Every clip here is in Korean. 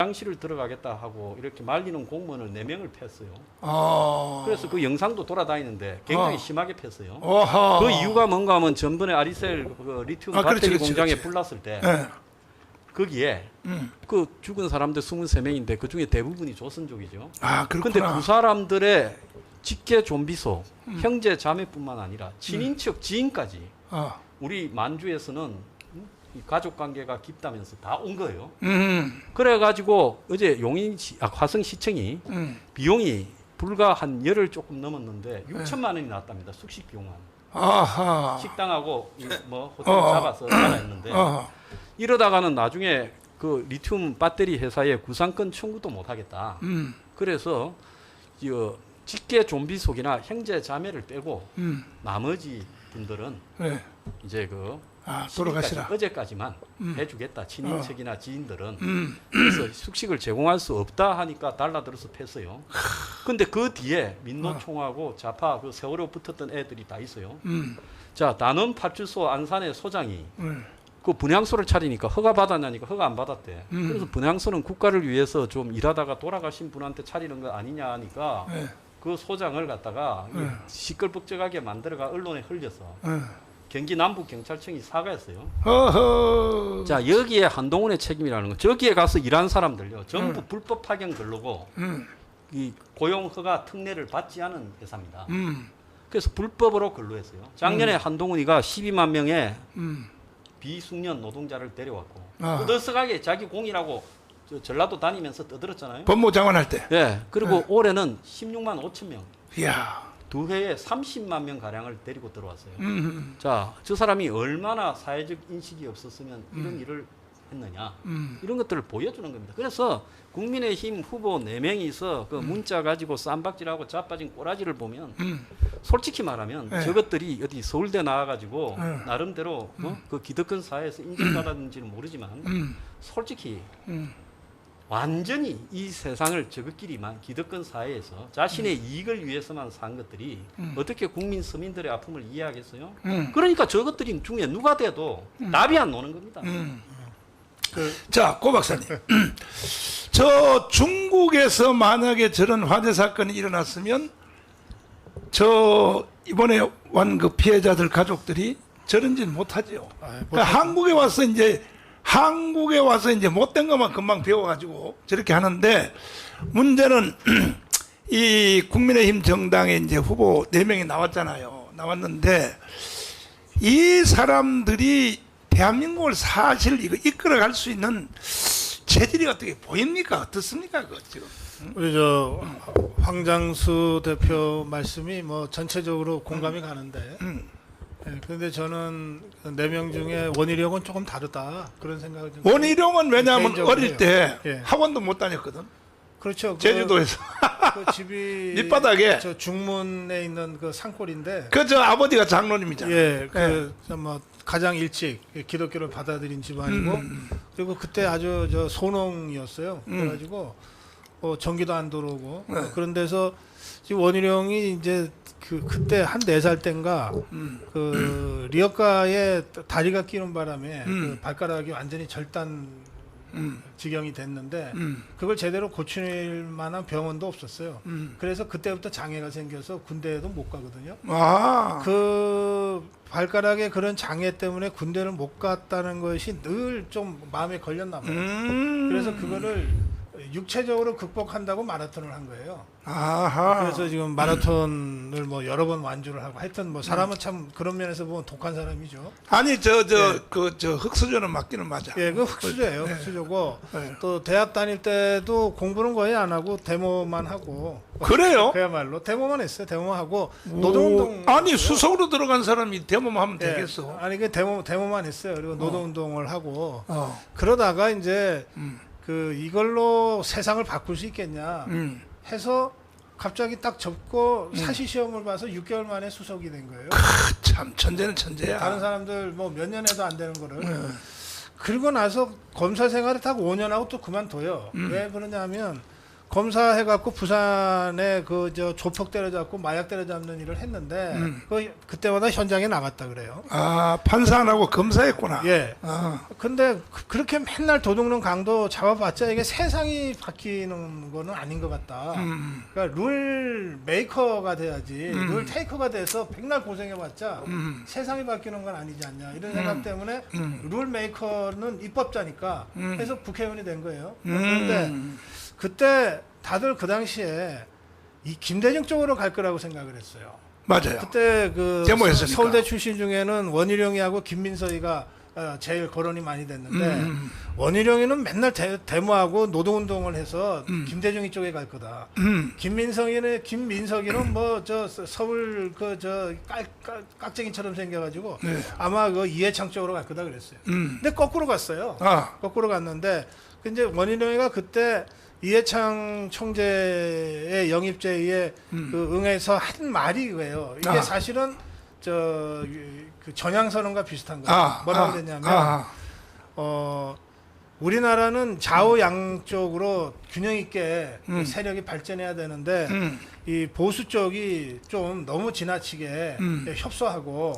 화장실을 들어가겠다 하고 이렇게 말리는 공무원을 4명을 팼어요. 그래서 그 영상도 돌아다니는데 굉장히 심하게 팼어요. 그 이유가 뭔가 하면 전번에 아리셀 그 리튬 배터리 공장에 불났을 때 거기에 그 죽은 사람들 23명인데 그 중에 대부분이 조선족이죠. 그런데 그 사람들의 직계 좀비소 형제 자매뿐만 아니라 친인척 지인까지 우리 만주에서는 이 가족 관계가 깊다면서 다 온 거예요. 그래가지고 어제 화성시청이 비용이 불과 한 열흘 조금 넘었는데 6천만 원이 나왔답니다. 숙식 비용만. 식당하고 뭐 호텔 잡아서 살아있는데 이러다가는 나중에 그 리튬 배터리 회사에 구상권 청구도 못 하겠다. 그래서 직계 좀비 속이나 형제 자매를 빼고 나머지 분들은 이제 돌아가시라. 어제까지만 해주겠다. 친인척이나 지인들은. 그래서 숙식을 제공할 수 없다 하니까 달라들어서 팼어요. 근데 그 뒤에 민노총하고 좌파 그 세월호 붙었던 애들이 다 있어요. 자, 단원 파출소 안산의 소장이 그 분향소를 차리니까 허가 받았냐니까 허가 안 받았대. 그래서 분향소는 국가를 위해서 좀 일하다가 돌아가신 분한테 차리는 거 아니냐 하니까 그 소장을 갖다가 시끌벅적하게 만들어가 언론에 흘려서 경기 남부경찰청이 사과했어요. 자, 여기에 한동훈의 책임이라는 거. 저기에 가서 일한 사람들요. 전부 불법 파견 근로고 이 고용 허가 특례를 받지 않은 회사입니다. 그래서 불법으로 근로했어요. 작년에 한동훈이가 12만 명의 비숙련 노동자를 데려왔고 떠들썩하게 자기 공이라고 전라도 다니면서 떠들었잖아요. 법무장관 할 때. 네. 그리고 올해는 16만 5천 명. 이야. 두 해에 30만 명 가량을 데리고 들어왔어요. 자, 저 사람이 얼마나 사회적 인식이 없었으면 이런 일을 했느냐. 이런 것들을 보여주는 겁니다. 그래서 국민의힘 후보 4명이서 그 문자 가지고 쌈박질하고 자빠진 꼬라지를 보면 솔직히 말하면 저것들이 어디 서울대 나와가지고 나름대로 그 기득권 사회에서 인정받았는지는 모르지만 솔직히 완전히 이 세상을 저것끼리만 기득권 사회에서 자신의 이익을 위해서만 산 것들이 어떻게 국민 서민들의 아픔을 이해하겠어요? 그러니까 저것들이 중에 누가 돼도 답이 안 나오는 겁니다. 자, 고 박사님. 저 중국에서 만약에 저런 화재 사건이 일어났으면 저 이번에 완 그 피해자들 가족들이 저런지는 못하죠. 그러니까 한국에 와서 이제 못된 것만 금방 배워가지고 저렇게 하는데 문제는 이 국민의힘 정당에 이제 후보 4명이 나왔잖아요. 나왔는데 이 사람들이 대한민국을 사실 이거 이끌어갈 수 있는 체질이 어떻게 보입니까? 어떻습니까? 그거 지금? 우리 저 황장수 대표 말씀이 뭐 전체적으로 공감이 가는데 그런데 저는 4명 중에 원희룡은 조금 다르다 그런 생각을 좀. 원희룡은 왜냐하면 어릴 때 예. 학원도 못 다녔거든. 그렇죠. 제주도에서 그 집이 밑바닥에 저 중문에 있는 그 산골인데. 그 저 아버지가 장로님이잖아요. 예, 뭐 가장 일찍 기독교를 받아들인 집안이고 그리고 그때 아주 저 소농이었어요. 그래가지고 전기도 안 들어오고 그런 데서 지금 원희룡이 이제 그때 한 4살 땐가 그 리어카에 다리가 끼는 바람에 그 발가락이 완전히 절단 지경이 됐는데 그걸 제대로 고칠 만한 병원도 없었어요. 그래서 그때부터 장애가 생겨서 군대에도 못 가거든요. 그 발가락에 그런 장애 때문에 군대를 못 갔다는 것이 늘 좀 마음에 걸렸나 봐요. 그래서 그거를 육체적으로 극복한다고 마라톤을 한 거예요. 그래서 지금 마라톤을 뭐 여러 번 완주를 하고 하여튼 뭐 사람은 참 그런 면에서 보면 독한 사람이죠. 아니 저 흑수저는 맞기는 맞아. 예, 그 흑수저예요. 흑수저고 또 대학 다닐 때도 공부는 거의 안 하고 데모만 하고. 그래요? 그야말로 데모만 했어요. 데모만 하고 노동운동. 아니 수석으로 들어간 사람이 데모만 하면 되겠어. 아니 그 데모만 했어요. 그리고 노동운동을 하고 그러다가 이제 그 이걸로 세상을 바꿀 수 있겠냐 해서 갑자기 딱 접고 사시 시험을 봐서 6개월 만에 수석이 된 거예요. 참 천재는 천재야. 다른 사람들 뭐 몇 년 해도 안 되는 거를. 그리고 나서 검사 생활을 딱 5년 하고 또 그만둬요. 왜 그러냐면 검사해갖고 부산에 그 저 조폭 때려잡고 마약 때려잡는 일을 했는데 그때마다 현장에 나갔다 그래요. 아, 판사 안 하고 검사했구나. 예. 아, 근데 그렇게 맨날 도둑놈 강도 잡아봤자 이게 세상이 바뀌는 거는 아닌 것 같다. 그러니까 룰 메이커가 돼야지 룰 테이커가 돼서 백날 고생해봤자 세상이 바뀌는 건 아니지 않냐 이런 생각 때문에 룰 메이커는 입법자니까 해서 국회의원이 된 거예요. 그런데 그때 다들 그 당시에 이 김대중 쪽으로 갈 거라고 생각을 했어요. 맞아요. 그때 그 데모했으니까. 서울대 출신 중에는 원희룡이하고 김민서이가 제일 거론이 많이 됐는데 원희룡이는 맨날 데모하고 노동운동을 해서 김대중이 쪽에 갈 거다. 김민석이는 뭐 저 서울 그 저 깍쟁이처럼 생겨가지고 네. 아마 그 이해창 쪽으로 갈 거다 그랬어요. 근데 거꾸로 갔어요. 아, 거꾸로 갔는데 이제 원희룡이가 그때 이해창 총재의 영입제의에 그 응해서 한 말이 이거예요. 이게 아. 사실은 그 전향선언과 비슷한 거예요. 뭐라고 그랬냐면 우리나라는 좌우 양쪽으로 균형 있게 그 세력이 발전해야 되는데 이 보수 쪽이 좀 너무 지나치게 협소하고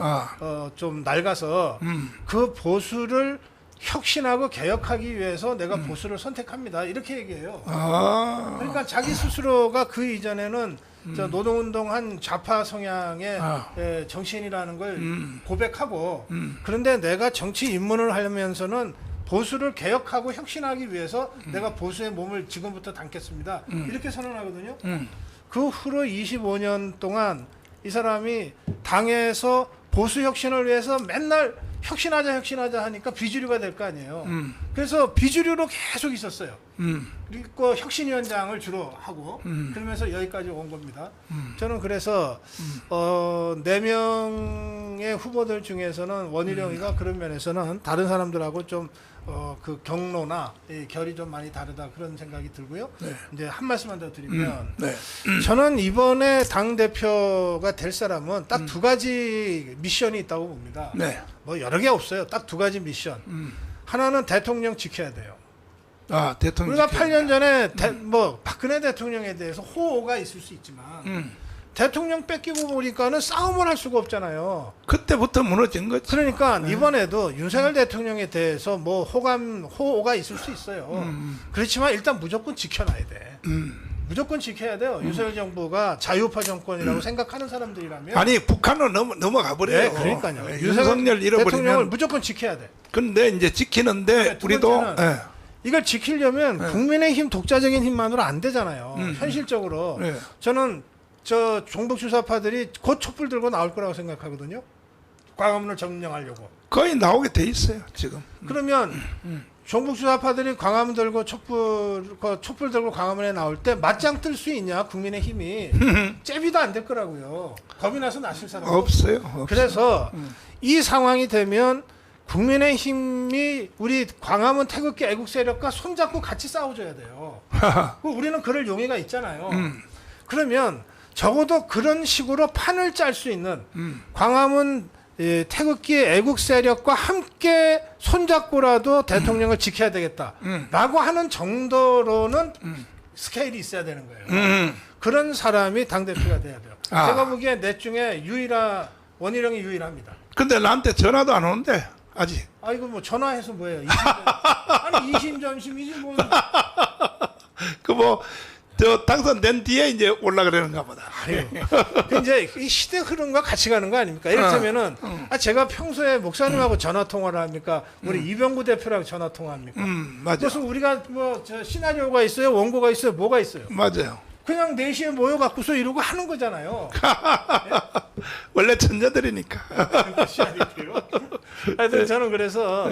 좀 낡아서 그 보수를 혁신하고 개혁하기 위해서 내가 보수를 선택합니다. 이렇게 얘기해요. 아, 그러니까 자기 스스로가 그 이전에는 저 노동운동한 좌파 성향의 정치인이라는 걸 고백하고 그런데 내가 정치 입문을 하면서는 보수를 개혁하고 혁신하기 위해서 내가 보수의 몸을 지금부터 담겠습니다. 이렇게 선언하거든요. 그 후로 25년 동안 이 사람이 당에서 보수 혁신을 위해서 맨날 혁신하자 하니까 비주류가 될 거 아니에요. 그래서 비주류로 계속 있었어요. 그리고 혁신위원장을 주로 하고 그러면서 여기까지 온 겁니다. 저는 그래서 4명의 후보들 중에서는 원희룡이가 그런 면에서는 다른 사람들하고 좀 그 경로나 이 결이 좀 많이 다르다 그런 생각이 들고요. 네. 이제 한 말씀만 더 드리면 네. 저는 이번에 당 대표가 될 사람은 딱 2가지 미션이 있다고 봅니다. 네. 뭐 여러 개 없어요. 딱 2가지 미션. 하나는 대통령 지켜야 돼요. 아, 대통령. 우리가 8년 전에 뭐 박근혜 대통령에 대해서 호호가 있을 수 있지만 대통령 뺏기고 보니까는 싸움을 할 수가 없잖아요. 그때부터 무너진 거지. 그러니까 이번에도 윤석열 대통령에 대해서 뭐 호호가 있을 수 있어요. 그렇지만 일단 무조건 지켜놔야 돼. 무조건 지켜야 돼요. 윤석열 정부가 자유파 정권이라고 생각하는 사람들이라면. 아니, 북한으로 넘어가 버려요. 네, 그러니까요. 네, 대통령을 윤석열 잃어버리면. 무조건 지켜야 돼. 근데 이제 지키는데 네, 두 우리도 번째는 예. 이걸 지키려면 국민의힘 독자적인 힘만으로 안 되잖아요. 현실적으로 네. 저는 저 종북주사파들이 곧 촛불 들고 나올 거라고 생각하거든요. 광화문을 점령하려고. 거의 나오게 돼 있어요 지금. 그러면 종북주사파들이 광화문 들고 촛불 들고 광화문에 나올 때 맞짱 뜰 수 있냐 국민의힘이 잽이도 안 될 거라고요. 겁이 나서 나설 사람 없어요. 그래서 이 상황이 되면 국민의힘이 우리 광화문 태극기 애국 세력과 손잡고 같이 싸워줘야 돼요. 우리는 그럴 용의가 있잖아요. 그러면 적어도 그런 식으로 판을 짤 수 있는 광화문 태극기 애국 세력과 함께 손잡고라도 대통령을 지켜야 되겠다라고 하는 정도로는 스케일이 있어야 되는 거예요. 그런 사람이 당대표가 돼야 돼요. 제가 보기에 넷 중에 원희룡이 유일합니다. 근데 나한테 전화도 안 오는데 아직. 이거 뭐 전화해서 뭐예요? 아니 이심전심이지 뭐. 그 뭐 저 당선된 뒤에 이제 올라가려는가 보다. 그 이제 이 시대 흐름과 같이 가는 거 아닙니까? 이를테면은 제가 평소에 목사님하고 전화 통화를 합니까? 우리 이병구 대표랑 전화 통화합니까? 맞아. 무슨 우리가 뭐 저 시나리오가 있어요, 원고가 있어요, 뭐가 있어요? 맞아요. 그냥 4시에 모여 갖고서 이러고 하는 거잖아요. 원래 천재들이니까. 하여튼 저는 그래서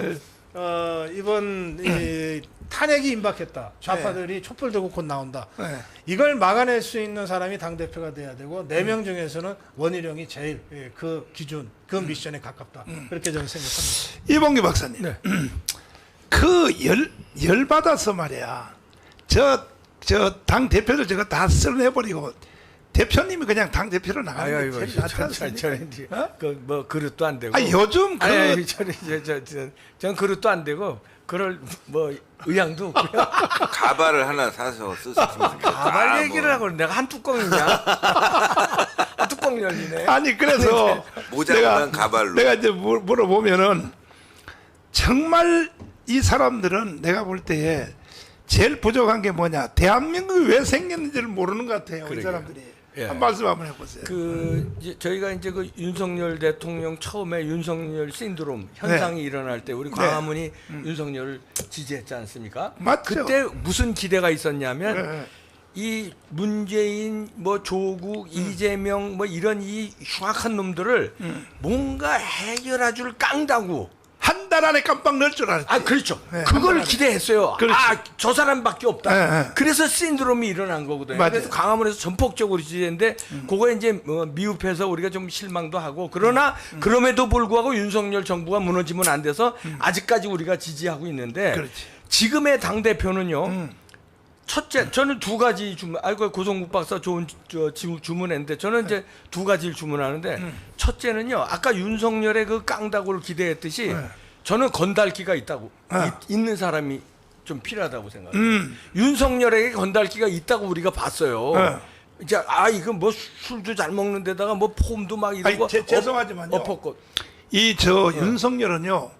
이번 이 탄핵이 임박했다. 좌파들이 촛불 들고 곧 나온다. 네. 이걸 막아낼 수 있는 사람이 당대표가 돼야 되고 4명 중에서는 원희룡이 제일 그 기준, 그 미션에 가깝다. 그렇게 저는 생각합니다. 이봉규 박사님. 네. 그 열 받아서 말이야. 저 당 대표들 저거 다 쓸어내버리고 대표님이 그냥 당 대표로 나가는 게 아유, 제일 이거 낫지 않습니까? 그뭐 그릇도 안 되고. 아니 요즘 그 아니, 전 그릇도 안 되고 그럴 뭐 의향도 없고요. 가발을 하나 사서 쓰셨으면 좋겠다. 가발 얘기를 하고 내가 한 뚜껑이냐? 한 뚜껑 열리네. 아니 그래서 모자보단 가발로. 내가 이제 물어보면은 정말 이 사람들은 내가 볼 때에 제일 부족한 게 뭐냐? 대한민국이 왜 생겼는지를 모르는 것 같아요. 이 그러게요. 사람들이. 예. 한 말씀 한번 해보세요. 이제 저희가 이제 그 윤석열 대통령 처음에 윤석열 신드롬 현상이 일어날 때 우리 광화문이 윤석열을 지지했지 않습니까? 맞죠. 그때 무슨 기대가 있었냐면 네. 이 문재인 뭐 조국 이재명 뭐 이런 이 흉악한 놈들을 뭔가 해결해줄 깡다구. 한 달 안에 깜빡 넣을 줄 알았지. 아 그렇죠. 네, 그걸 한 달 기대했어요. 그렇지. 아 저 사람밖에 없다. 네, 네. 그래서 신드롬이 일어난 거거든요. 맞아요. 그래서 광화문에서 전폭적으로 지지했는데 그거에 이제 미흡해서 우리가 좀 실망도 하고 그러나 그럼에도 불구하고 윤석열 정부가 무너지면 안 돼서 아직까지 우리가 지지하고 있는데 그렇지. 지금의 당 대표는요. 첫째, 저는 두 가지 고성국 박사 좋은 주문했는데 저는 이제 두 가지를 주문하는데 첫째는요. 아까 윤석열의 그 깡다구를 기대했듯이 저는 건달기가 있다고 있는 사람이 좀 필요하다고 생각해요. 윤석열에게 건달기가 있다고 우리가 봤어요. 이제 이거 뭐 술도 잘 먹는 데다가 뭐 폼도 막 이러고 죄송하지만요. 엎었고 이 윤석열은요.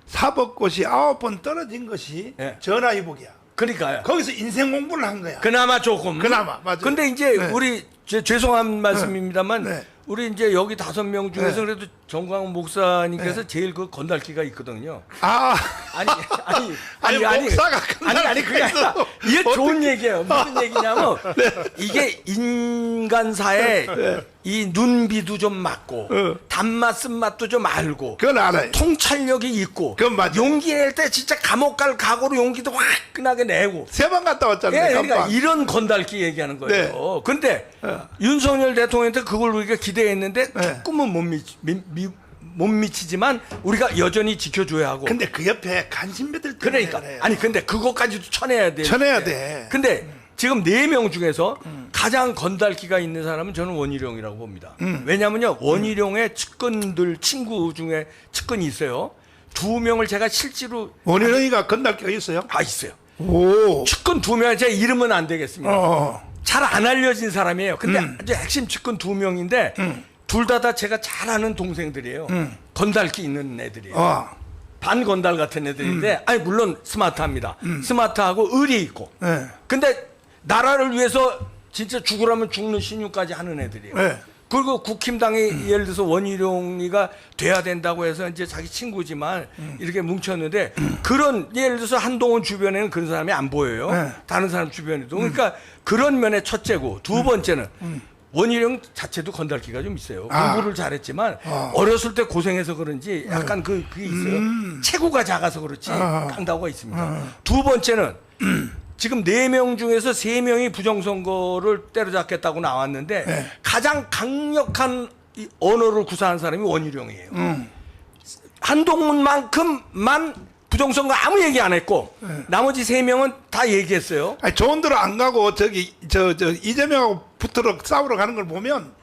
사법고시 9번 떨어진 것이 네. 전화위복이야. 그러니까요. 거기서 인생 공부를 한 거야. 그나마 조금. 그나마, 맞아요. 근데 이제 네. 우리 죄송한 말씀입니다만 네. 우리 이제 여기 5명 중에서 네. 그래도 정광훈 목사님께서 제일 그 건달기가 있거든요. 아니 목사가 아니 그게 아니라 이게 좋은 얘기예요. 무슨 얘기냐면 이게 인간사에 이 눈비도 좀 맞고 단맛 쓴맛도 좀 알고 그건 알아요. 통찰력이 있고 그건 맞아요. 용기 낼 때 진짜 감옥 갈 각오로 용기도 화끈하게 내고 3번 갔다 왔잖아요. 예, 그러니까 깜빡. 이런 건달기 얘기하는 거예요. 네. 근데 윤석열 대통령한테 그걸 우리가 기대했는데 네. 조금은 못 미치지만 우리가 여전히 지켜줘야 하고. 근데 그 옆에 간신배들 때문에 그러니까 그래요. 아니 근데 그것까지도 쳐내야 돼. 쳐내야 돼. 근데 지금 4명 중에서 가장 건달기가 있는 사람은 저는 원희룡이라고 봅니다. 왜냐면요 원희룡의 측근들 친구 중에 측근이 있어요. 2명을 제가 실제로 원희룡이가 건달기가 있어요? 있어요. 오. 측근 2명 제 이름은 안 되겠습니다. 잘 안 알려진 사람이에요. 근데 아주 핵심 측근 2명인데 둘 다 제가 잘 아는 동생들이에요. 건달기 있는 애들이에요. 반건달 같은 애들인데 아니 물론 스마트합니다. 스마트하고 의리 있고. 네. 근데 나라를 위해서 진짜 죽으라면 죽는 신유까지 하는 애들이에요. 네. 그리고 국힘당이 예를 들어서 원희룡이가 돼야 된다고 해서 이제 자기 친구지만 이렇게 뭉쳤는데 그런 예를 들어서 한동훈 주변에는 그런 사람이 안 보여요. 네. 다른 사람 주변에도. 그러니까 그런 면에 첫째고 두 번째는 원희룡 자체도 건달기가 좀 있어요. 공부를 잘했지만 어렸을 때 고생해서 그런지 약간 그게 있어요. 체구가 작아서 그렇지 깡다구가 있습니다. 두 번째는 지금 4명 중에서 3명이 부정선거를 때려잡겠다고 나왔는데 가장 강력한 이 언어를 구사한 사람이 원희룡이에요. 한동훈만큼만 부정선거 아무 얘기 안 했고 나머지 3명은 다 얘기했어요. 아니, 좋은 데로 안 가고 저기 저 이재명하고 붙으러 싸우러 가는 걸 보면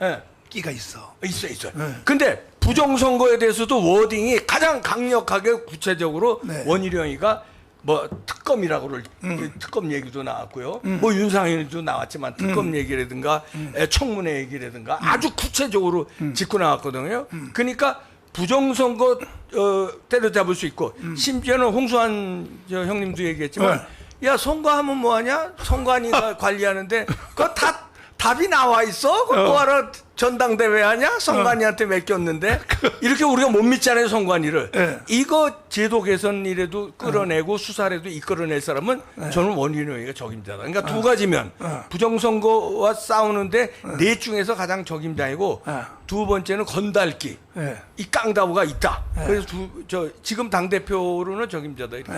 끼가 있어. 있어요. 근데 부정선거에 대해서도 워딩이 가장 강력하게 구체적으로 원희룡이가 뭐 특검이라고 특검 얘기도 나왔고요. 뭐 윤상현도 나왔지만 특검 얘기라든가 청문회 얘기라든가 아주 구체적으로 짚고 나왔거든요. 그러니까 부정선거 때려잡을 수 있고 심지어는 홍수환 형님도 얘기했지만 야 선거하면 뭐하냐? 선관위가 관리하는데 그거 다 답이 나와 있어? 그거 뭐하러 전당대회 하냐? 선관위한테 맡겼는데 이렇게 우리가 못 믿잖아요 선관위를. 이거 제도 개선이라도 끌어내고 수사라도 이끌어낼 사람은 저는 원희룡이가 적임자다. 그러니까 두 가지면 부정선거와 싸우는데 넷 중에서 가장 적임자이고 두 번째는 건달기. 이 깡다구가 있다. 그래서 지금 당대표로는 적임자다. 이렇게.